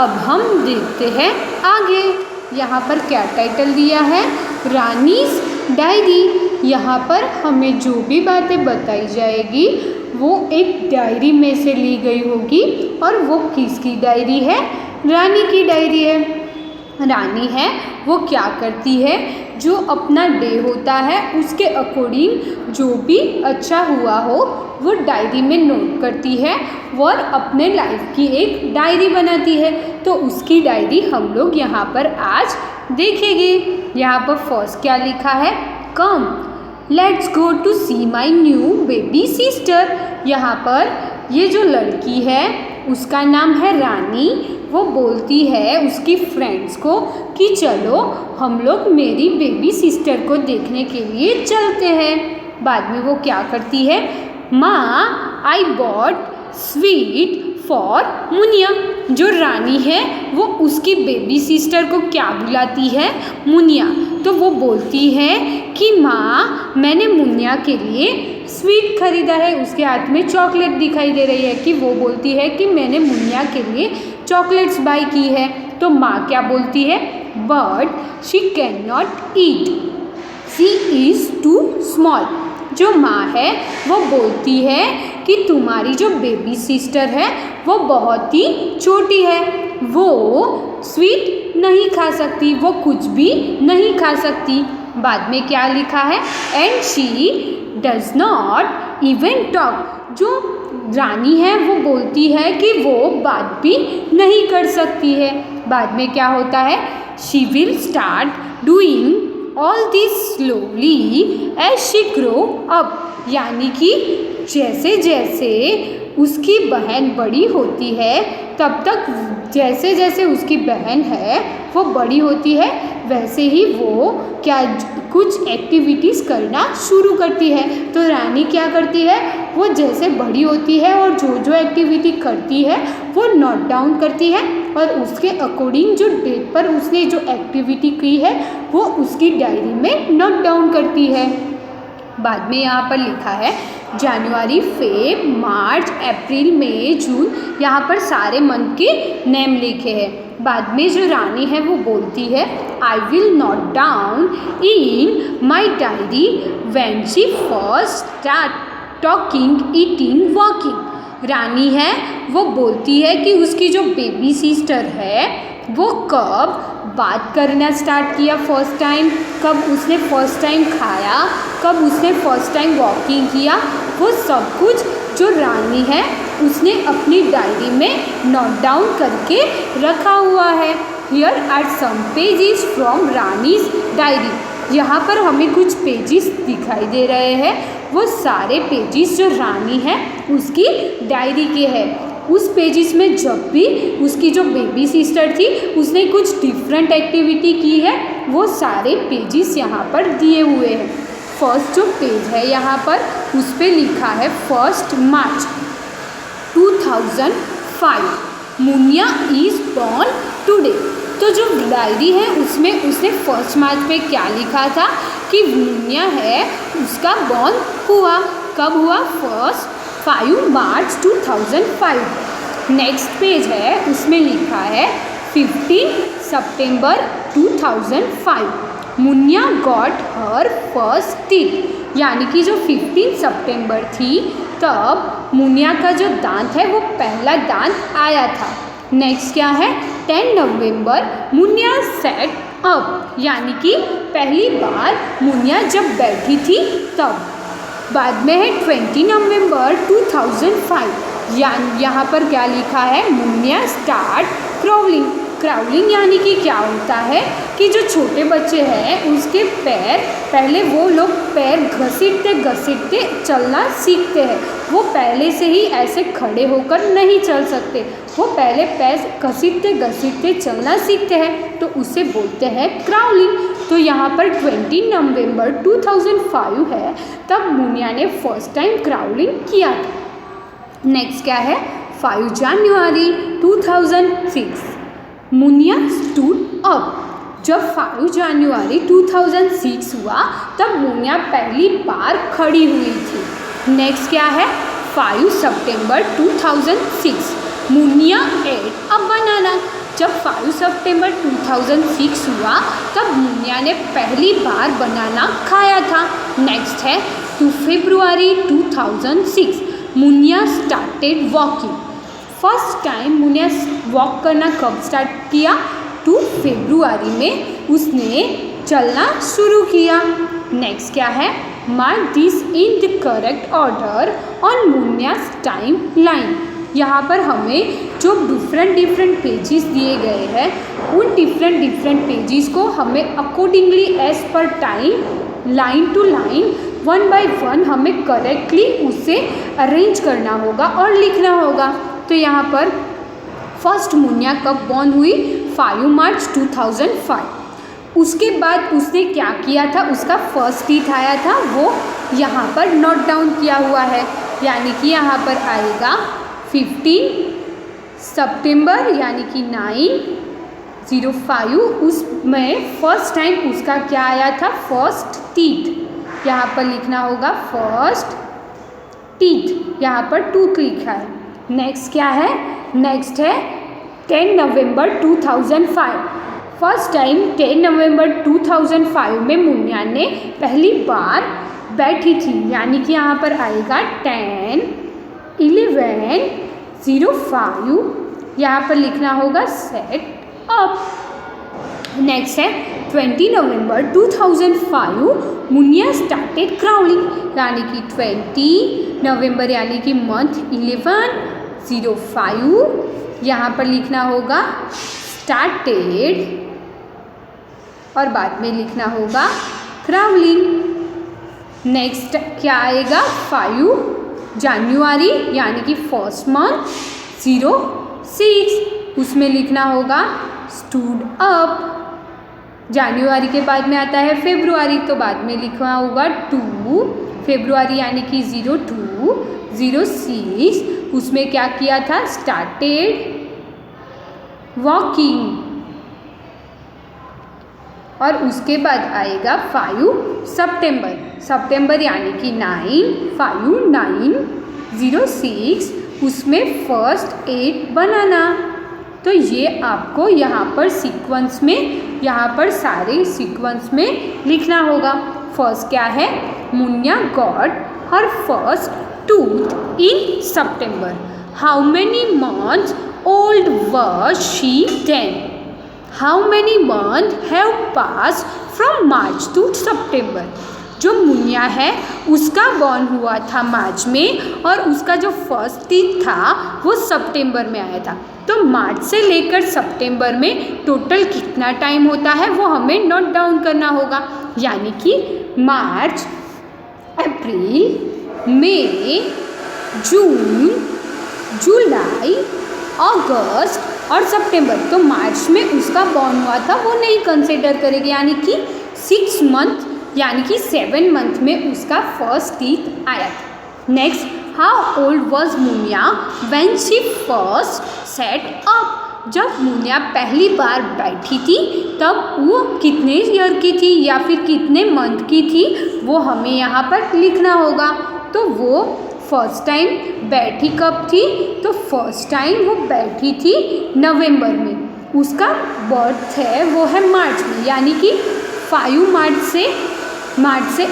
अब हम देखते हैं आगे। यहाँ पर क्या टाइटल दिया है, रानीस डायरी। यहाँ पर हमें जो भी बातें बताई जाएगी वो एक डायरी में से ली गई होगी, और वो किसकी डायरी है, रानी की डायरी है। रानी है वो क्या करती है, जो अपना डे होता है उसके अकॉर्डिंग जो भी अच्छा हुआ हो वो डायरी में नोट करती है और अपने लाइफ की एक डायरी बनाती है। तो उसकी डायरी हम लोग यहाँ पर आज देखेंगे। यहाँ पर फर्स्ट क्या लिखा है, come let's go to see my new baby sister. यहाँ पर ये जो लड़की है उसका नाम है रानी। वो बोलती है उसकी फ्रेंड्स को कि चलो हम लोग मेरी बेबी सिस्टर को देखने के लिए चलते हैं। बाद में वो क्या करती है, माँ I bought sweet for Muniya. जो रानी है वो उसकी बेबी सिस्टर को क्या बुलाती है, मुनिया। तो वो बोलती है कि माँ मैंने मुनिया के लिए स्वीट खरीदा है। उसके हाथ में चॉकलेट दिखाई दे रही है कि वो बोलती है कि मैंने मुनिया के लिए चॉकलेट्स बाई की है। तो माँ क्या बोलती है, but she can not eat, she is too small. जो माँ है वो बोलती है कि तुम्हारी जो बेबी सिस्टर है वो बहुत ही छोटी है, वो स्वीट नहीं खा सकती, वो कुछ भी नहीं खा सकती। बाद में क्या लिखा है, and she does not even talk. जो रानी है वो बोलती है कि वो बात भी नहीं कर सकती है। बाद में क्या होता है, she will start doing all this slowly as she grow up. यानी कि जैसे जैसे उसकी बहन बड़ी होती है तब तक जैसे जैसे उसकी बहन है वो बड़ी होती है वैसे ही वो क्या कुछ एक्टिविटीज़ करना शुरू करती है। तो रानी क्या करती है, वो जैसे बड़ी होती है और जो जो एक्टिविटी करती है वो नोट डाउन करती है, और उसके अकॉर्डिंग जो डेट पर उसने जो एक्टिविटी की है वो उसकी डायरी में नोट डाउन करती है। बाद में यहाँ पर लिखा है जनवरी, फेब, मार्च, अप्रैल, मई, जून। यहाँ पर सारे मंथ के नेम लिखे हैं। बाद में जो रानी है वो बोलती है, I will note down in my diary when she first start talking, eating, walking. Rani है वो बोलती है कि उसकी जो बेबी सिस्टर है वो कब बात करना स्टार्ट किया फर्स्ट टाइम, कब उसने फर्स्ट टाइम खाया, कब उसने फर्स्ट टाइम वॉकिंग किया, वो सब कुछ जो रानी है उसने अपनी डायरी में नोट डाउन करके रखा हुआ है। Here are some pages from Rani's diary. यहाँ पर हमें कुछ पेजेस दिखाई दे रहे हैं, वो सारे पेजेस जो रानी है उसकी डायरी के हैं। उस पेजेस में जब भी उसकी जो बेबी सिस्टर थी उसने कुछ डिफरेंट एक्टिविटी की है वो सारे पेजेस यहाँ पर दिए हुए हैं। फर्स्ट जो पेज है यहाँ पर उस पर लिखा है 1 मार्च 2005 मुनिया इज़ बॉर्न टुडे। तो जो डायरी है उसमें उसने 1 मार्च पे क्या लिखा था कि मुनिया है उसका बॉर्न हुआ, कब हुआ, 5 मार्च 2005। नेक्स्ट पेज है उसमें लिखा है 15 सितंबर 2005 Muniya got her first teeth. यानी कि जो 15 सितंबर थी तब मुनिया का जो दांत है वो पहला दांत आया था। नेक्स्ट क्या है, 10 नवंबर मुनिया सेट अप। यानी कि पहली बार मुनिया जब बैठी थी तब। बाद में है 20 नवंबर 2005। यहाँ पर क्या लिखा है, मुनिया स्टार्ट क्राउलिंग। क्राउलिंग यानी कि क्या होता है कि जो छोटे बच्चे हैं उसके पैर पहले वो लोग पैर घसीटते घसीटते चलना सीखते हैं। वो पहले से ही ऐसे खड़े होकर नहीं चल सकते, वो पहले पैर घसीटते घसीटते चलना सीखते हैं, तो उसे बोलते हैं क्राउलिंग। तो यहाँ पर 20 नवंबर 2005 है तब मुनिया ने फर्स्ट टाइम क्राउलिंग किया था। नेक्स्ट क्या है, 5 जनवरी 2006 मुनिया स्टूड अप। जब 5 जनवरी 2006 हुआ तब मुनिया पहली बार खड़ी हुई थी। नेक्स्ट क्या है, 5 सितंबर 2006 मुनिया एट अ बनाना। जब 5 सितंबर 2006 हुआ तब मुनिया ने पहली बार बनाना खाया था। नेक्स्ट है 2 फरवरी 2006 Muniya started walking. First time Muniya walk करना कब स्टार्ट किया? 2 फरवरी में उसने चलना शुरू किया। नेक्स्ट क्या है? Mark this in the correct order on Munia's time line. यहाँ पर हमें जो डिफरेंट पेजेस दिए गए हैं उन डिफरेंट पेजेस को हमें accordingly as per timeline to line 1 by 1 हमें करेक्टली उसे अरेंज करना होगा और लिखना होगा। तो यहाँ पर फर्स्ट मुनिया कब बॉर्न हुई? 5 मार्च 2005। उसके बाद उसने क्या किया था? उसका फर्स्ट टीथ आया था, वो यहाँ पर नोट डाउन किया हुआ है, यानी कि यहाँ पर आएगा 15 सितंबर यानी कि 905। उसमें फर्स्ट टाइम उसका क्या आया था? First teeth. यहाँ पर लिखना होगा फर्स्ट टीथ, यहाँ पर टूथ लिखा है। नेक्स्ट क्या है? नेक्स्ट है 10 नवंबर 2005। फर्स्ट टाइम 10 नवंबर 2005 में मुनिया ने पहली बार बैठी थी, यानी कि यहाँ पर आएगा 10 11 05। यहाँ पर लिखना होगा सेट अप। नेक्स्ट है 20 नवंबर 2005 मुनिया स्टार्टेड क्राउलिंग, यानी कि 20 नवंबर यानी कि मंथ 11/05। यहाँ पर लिखना होगा स्टार्टेड और बाद में लिखना होगा क्राउलिंग। नेक्स्ट क्या आएगा? 5 जनवरी यानी कि फर्स्ट मंथ 06। उसमें लिखना होगा स्टूड अप। जनवरी के बाद में आता है फरवरी, तो बाद में लिखना होगा 2 फरवरी यानी कि 02/06। उसमें क्या किया था? Started walking. और उसके बाद आएगा 5 सितंबर यानी कि 9/5/9/06। उसमें फर्स्ट 8 बनाना। तो ये आपको यहाँ पर सीक्वेंस में, यहाँ पर सारे सीक्वेंस में लिखना होगा। फर्स्ट क्या है? Muniya got her first tooth in September. How many months old was she then? How many months have passed from March to September? जो मुनिया है उसका बॉर्न हुआ था मार्च में और उसका जो फर्स्ट टीथ था वो सितंबर में आया था। तो मार्च से लेकर सितंबर में टोटल कितना टाइम होता है वो हमें नोट डाउन करना होगा, यानी कि मार्च, अप्रैल, मई, जून, जुलाई, अगस्त और सितंबर। तो मार्च में उसका बॉर्न हुआ था वो नहीं कंसिडर करेंगे, यानी कि 6 मंथ यानी कि 7 मंथ में उसका फर्स्ट टीथ आया था। Next, how old was Muniya when she first set up? जब मुनिया पहली बार बैठी थी तब वो कितने ईयर की थी या फिर कितने मंथ की थी वो हमें यहाँ पर लिखना होगा। तो वो फर्स्ट टाइम बैठी कब थी? तो फर्स्ट टाइम वो बैठी थी नवंबर में। उसका बर्थ है वो है मार्च में, यानी कि 5 मार्च से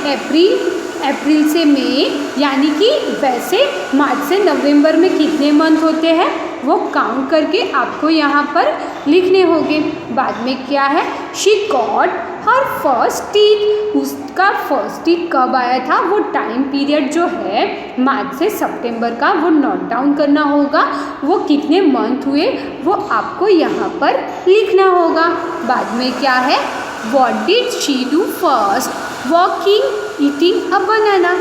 अप्रैल से मई, यानी कि वैसे मार्च से नवंबर में कितने मंथ होते हैं वो काउंट करके आपको यहाँ पर लिखने होंगे। बाद में क्या है? She got her first teeth. उसका फर्स्ट टीथ कब आया था? वो टाइम पीरियड जो है मार्च से सितंबर का वो नोट डाउन करना होगा। वो कितने मंथ हुए वो आपको यहाँ पर लिखना होगा। बाद में क्या है? What did she do first? Walking, eating a banana.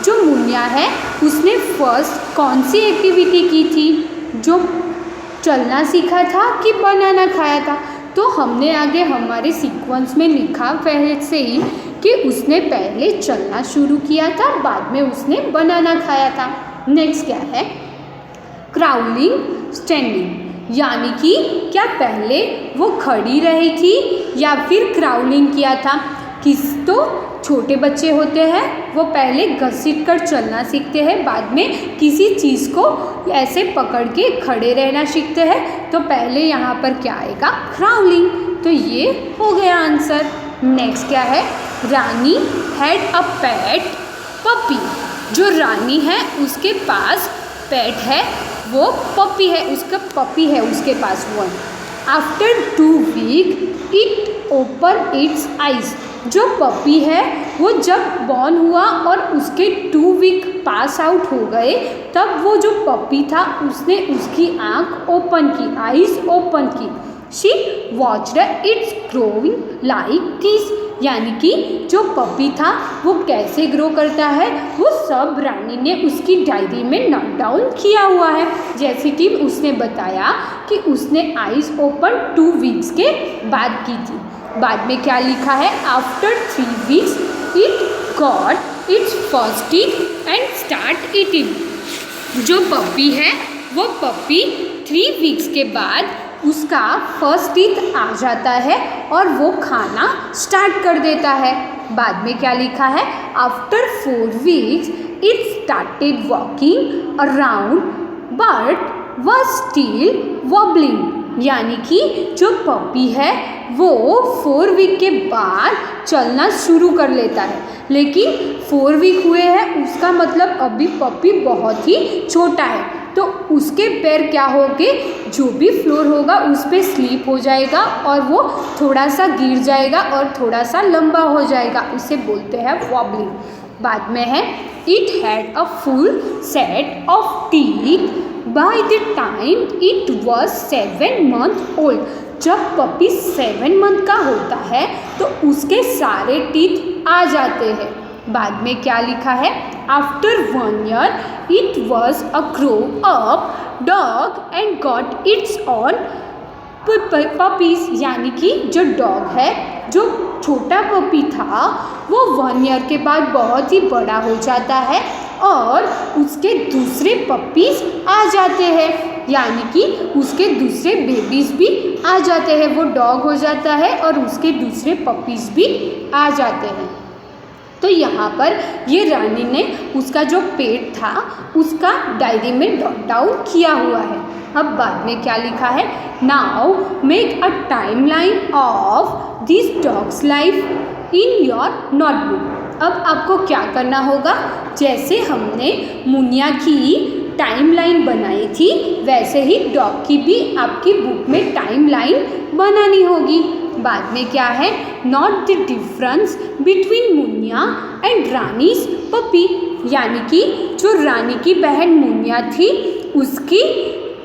जो मुनिया है उसने फर्स्ट कौन सी एक्टिविटी की थी? जो चलना सीखा था कि बनाना खाया था? तो हमने आगे हमारे सीक्वेंस में लिखा पहले से ही कि उसने पहले चलना शुरू किया था, बाद में उसने बनाना खाया था। नेक्स्ट क्या है? क्राउलिंग, स्टैंडिंग, यानी कि क्या पहले वो खड़ी रही थी या फिर क्राउलिंग किया था? किस तो छोटे बच्चे होते हैं वो पहले घसीट कर चलना सीखते हैं, बाद में किसी चीज़ को ऐसे पकड़ के खड़े रहना सीखते हैं। तो पहले यहाँ पर क्या आएगा? क्राउलिंग। तो ये हो गया आंसर। नेक्स्ट क्या है? रानी हैड अ पेट पपी। जो रानी है उसके पास पेट है, वो पपी है, उसका पपी है उसके पास one. After 2 week it open its eyes. जो पपी है वो जब बॉर्न हुआ और उसके 2 वीक पास आउट हो गए, तब वो जो पपी था उसने उसकी आँख ओपन की, आइज ओपन की। She watched it's growing like this. यानी कि जो पपी था वो कैसे ग्रो करता है वो सब रानी ने उसकी डायरी में नोट डाउन किया हुआ है। जैसे कि उसने बताया कि उसने आइज ओपन 2 वीक्स के बाद की थी। बाद में क्या लिखा है? After 3 weeks it got its first teeth and start eating. जो पपी है वो पपी 3 वीक्स के बाद उसका फर्स्ट टीथ आ जाता है और वो खाना स्टार्ट कर देता है। बाद में क्या लिखा है? After 4 weeks it started walking around but was still wobbling. यानी कि जो पपी है वो 4 वीक के बाद चलना शुरू कर लेता है, लेकिन 4 वीक हुए हैं उसका मतलब अभी पपी बहुत ही छोटा है, तो उसके पैर क्या होंगे? जो भी फ्लोर होगा उस पर स्लिप हो जाएगा और वो थोड़ा सा गिर जाएगा और थोड़ा सा लंबा हो जाएगा, उसे बोलते हैं वॉबलिंग। बाद में है it had a full set of teeth by the time it was 7 month old. जब पपी 7 मंथ का होता है तो उसके सारे टीथ आ जाते हैं। बाद में क्या लिखा है? After 1 year it was a grow up dog and got its on puppies. यानी कि जो डॉग है, जो छोटा पपी था, वो 1 ईयर के बाद बहुत ही बड़ा हो जाता है और उसके दूसरे पपीज आ जाते हैं। यानी कि उसके दूसरे बेबीज भी आ जाते हैं, वो डॉग हो जाता है और उसके दूसरे पपीज भी आ जाते हैं। तो यहाँ पर ये रानी ने उसका जो पेट था उसका डायरी में नोट डाउन किया हुआ है। अब बाद में क्या लिखा है? Now make a time line of this dogs life in your notebook. अब आपको क्या करना होगा? जैसे हमने मुनिया की टाइम लाइन बनाई थी वैसे ही डॉग की भी आपकी बुक में टाइम लाइन बनानी होगी। बाद में क्या है? Not the difference between Muniya and Rani's puppy. यानी कि जो रानी की बहन मुनिया थी उसकी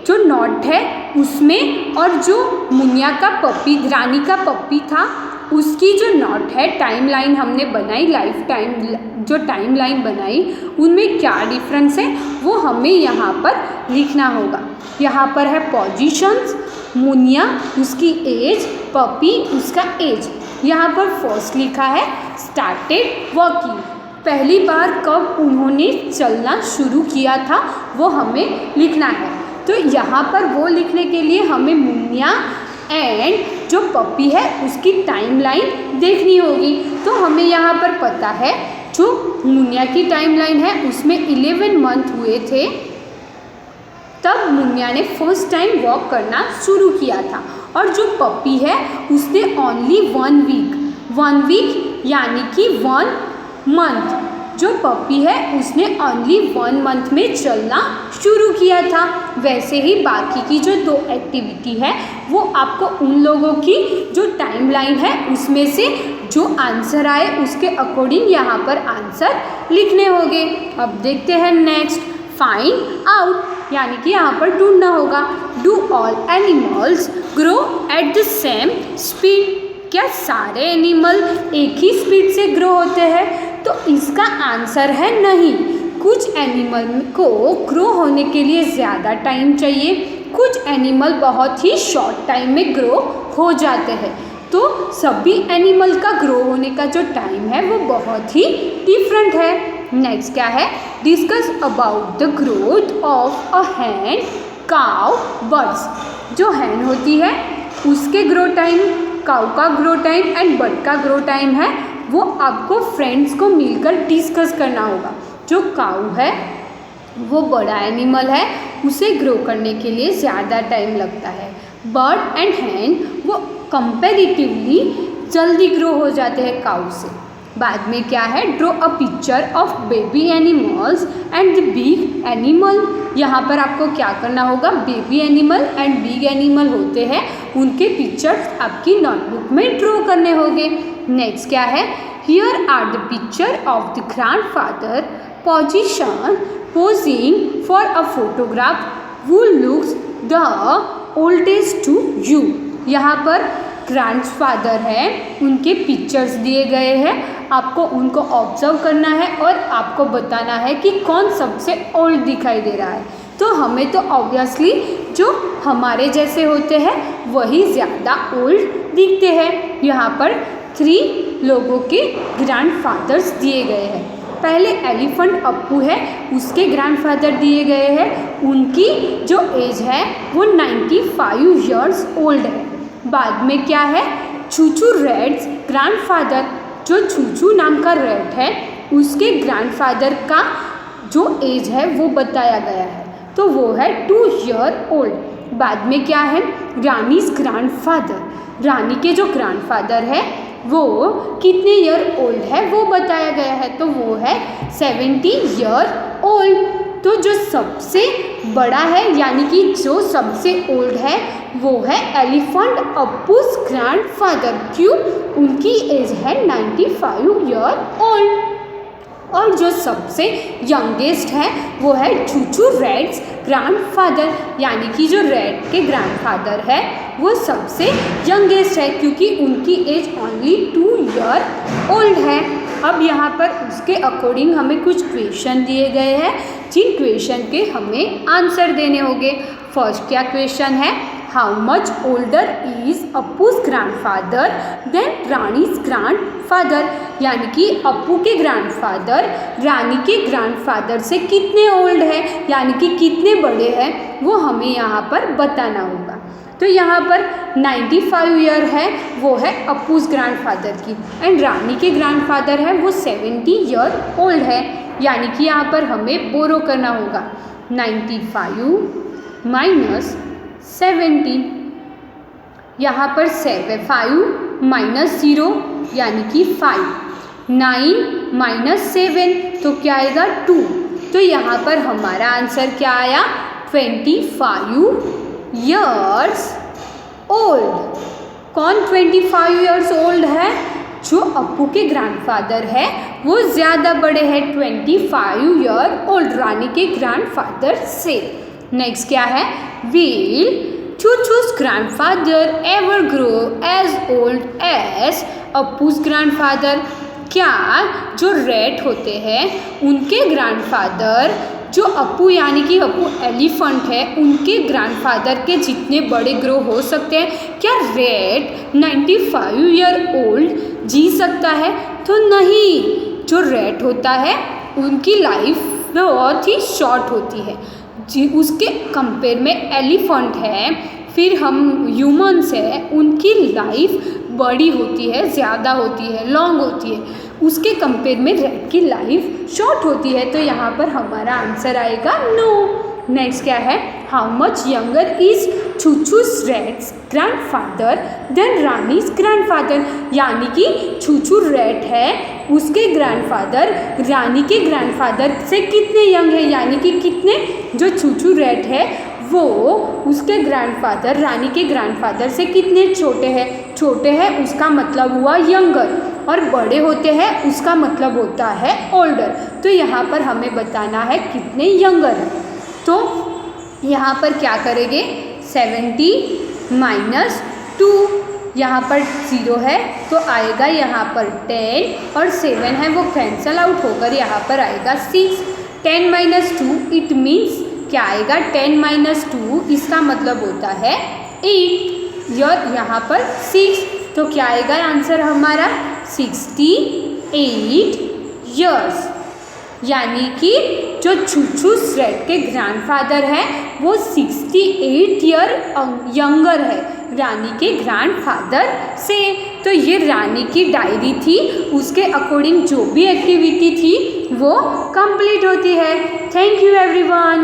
जो नोट है उसमें और जो मुनिया का पपी, रानी का पपी था, उसकी जो नोट है, टाइम लाइन हमने बनाई, लाइफ टाइम जो टाइम लाइन बनाई, उनमें क्या डिफरेंस है वो हमें यहाँ पर लिखना होगा। यहाँ पर है पोजीशंस, मुनिया उसकी एज, पपी उसका एज। यहाँ पर फर्स्ट लिखा है स्टार्टेड वॉकिंग, पहली बार कब उन्होंने चलना शुरू किया था वो हमें लिखना है। तो यहाँ पर वो लिखने के लिए हमें मुनिया एंड जो पपी है उसकी टाइम लाइन देखनी होगी। तो हमें यहाँ पर पता है जो मुनिया की टाइम लाइन है उसमें 11 मंथ हुए थे तब मुनिया ने फर्स्ट टाइम वॉक करना शुरू किया था, और जो पपी है उसने ओनली 1 वीक यानी कि 1 मंथ, जो पपी है उसने ओनली 1 मंथ में चलना शुरू किया था। वैसे ही बाकी की जो 2 एक्टिविटी है वो आपको उन लोगों की जो टाइम लाइन है उसमें से जो आंसर आए उसके अकॉर्डिंग यहाँ पर आंसर लिखने होंगे। अब देखते हैं नेक्स्ट, फाइंड आउट, यानी कि यहाँ पर ढूंढना होगा। Do all animals grow at the same speed? क्या सारे एनिमल एक ही स्पीड से ग्रो होते हैं? तो इसका आंसर है नहीं। कुछ एनिमल को ग्रो होने के लिए ज़्यादा टाइम चाहिए, कुछ एनिमल बहुत ही शॉर्ट टाइम में ग्रो हो जाते हैं। तो सभी एनिमल का ग्रो होने का जो टाइम है वो बहुत ही डिफरेंट है। नेक्स्ट क्या है? Discuss about the growth of a hen, cow, birds. जो हैन होती है उसके ग्रो टाइम, काउ का ग्रो टाइम एंड बर्ड का ग्रो टाइम है वो आपको फ्रेंड्स को मिलकर डिस्कस करना होगा। जो काऊ है वो बड़ा एनिमल है, उसे ग्रो करने के लिए ज़्यादा टाइम लगता है। बर्ड एंड हैन वो कंपैरेटिवली जल्दी ग्रो हो जाते हैं काऊ से। बाद में क्या है, draw a picture of baby animals and the big animal. यहाँ पर आपको क्या करना होगा, baby animal and big animal होते हैं, उनके पिक्चर्स आपकी नोटबुक में ड्रॉ करने होंगे। नेक्स्ट क्या है, here are the picture of the grandfather posing for a photograph who looks the oldest to you। यहाँ पर ग्रैंडफादर है, उनके पिक्चर्स दिए गए हैं, आपको उनको ऑब्जर्व करना है और आपको बताना है कि कौन सबसे ओल्ड दिखाई दे रहा है। तो हमें तो ऑब्वियसली जो हमारे जैसे होते हैं वही ज़्यादा ओल्ड दिखते हैं। यहाँ पर 3 लोगों के ग्रैंडफादर्स दिए गए हैं। पहले एलिफेंट अप्पू है, उसके ग्रैंडफादर दिए गए हैं, उनकी जो एज है वो 95 ईयर्स ओल्ड है। बाद में क्या है, चूचू रेड्स ग्रैंडफादर, जो चूचू नाम का रेड है उसके ग्रैंडफादर का जो एज है वो बताया गया है, तो वो है 2 ईयर ओल्ड। बाद में क्या है, रानीज ग्रैंडफादर, रानी के जो ग्रैंडफादर है वो कितने ईयर ओल्ड है वो बताया गया है, तो वो है 70 ईयर ओल्ड। तो जो सबसे बड़ा है यानी कि जो सबसे ओल्ड है वो है एलिफेंट अप्पूस ग्रैंडफादर। क्यों, उनकी एज है 95 ईयर ओल्ड। और जो सबसे यंगेस्ट है वो है चूचू रेड्स ग्रैंडफादर, यानी कि जो रेड के ग्रैंडफादर है वो सबसे यंगेस्ट है क्योंकि उनकी एज ओनली 2 ईयर ओल्ड है। अब यहाँ पर उसके अकॉर्डिंग हमें कुछ क्वेश्चन दिए गए हैं, जिन क्वेश्चन के हमें आंसर देने होंगे। फर्स्ट क्या क्वेश्चन है, how much older is Appu's grandfather than Rani's grandfather, यानी कि अप्पू के ग्रैंडफादर रानी के ग्रैंडफादर से कितने ओल्ड है यानी कि कितने बड़े हैं वो हमें यहाँ पर बताना होगा। तो यहाँ पर 95 ईयर है वो है अप्पूस ग्रैंडफादर की, एंड रानी के ग्रैंडफादर है वो 70 ईयर ओल्ड है, यानी कि यहाँ पर हमें बोरो करना होगा 95 माइनस 70। यहाँ पर 5 माइनस 0 यानी कि 5, 9 माइनस 7 तो क्या आएगा 2। तो यहाँ पर हमारा आंसर क्या आया 25 ईयर्स ओल्ड। कौन 25 ईयर्स ओल्ड है, जो अप्पू के ग्रैंडफादर है वो ज़्यादा बड़े हैं 25 ईयर ओल्ड रानी के ग्रैंडफादर से। नेक्स्ट क्या है, will Chuchu's grandfather ever grow as old as Appu's grandfather? क्या जो रेड होते हैं उनके ग्रैंडफादर, जो अप्पू यानी कि अप्पू एलिफेंट है उनके ग्रैंडफादर के जितने बड़े ग्रो हो सकते हैं? क्या रेड 95 ईयर ओल्ड जी सकता है? तो नहीं, जो रेड होता है उनकी लाइफ बहुत ही शॉर्ट होती है जी, उसके कंपेयर में एलिफेंट है, फिर हम ह्यूमंस हैं, उनकी लाइफ बड़ी होती है, ज़्यादा होती है, लॉन्ग होती है, उसके कंपेयर में रेड की लाइफ शॉर्ट होती है। तो यहाँ पर हमारा आंसर आएगा नो। नेक्स्ट क्या है, how much younger is Chuchu's रेड्स ग्रैंडफादर देन रानीज ग्रैंडफादर, यानी कि चूचू रेड है उसके ग्रैंडफादर रानी के ग्रैंडफादर से कितने यंग है, यानी कि कितने, जो चूचू रेड है वो उसके ग्रैंडफादर रानी के ग्रैंडफादर से कितने छोटे हैं। छोटे हैं उसका मतलब हुआ यंगर, और बड़े होते हैं उसका मतलब होता है ओल्डर। तो यहाँ पर हमें बताना है कितने यंगर हैं। तो यहाँ पर क्या करेंगे, 70 माइनस 2, यहाँ पर 0 है तो आएगा यहाँ पर 10, और 7 है वो कैंसल आउट होकर यहाँ पर आएगा 6। 10 माइनस 2 इट मीन्स क्या आएगा, 10 माइनस 2 इसका मतलब होता है 8, यहाँ पर 6, तो क्या आएगा आंसर हमारा 68 ईयर्स, यानी कि जो चूचू's रेड के ग्रैंडफादर है वो 68 ईयर यंगर है रानी के ग्रैंडफादर से। तो तो ये रानी की डायरी थी, उसके अकॉर्डिंग जो भी एक्टिविटी थी वो कंप्लीट होती है। Thank you everyone.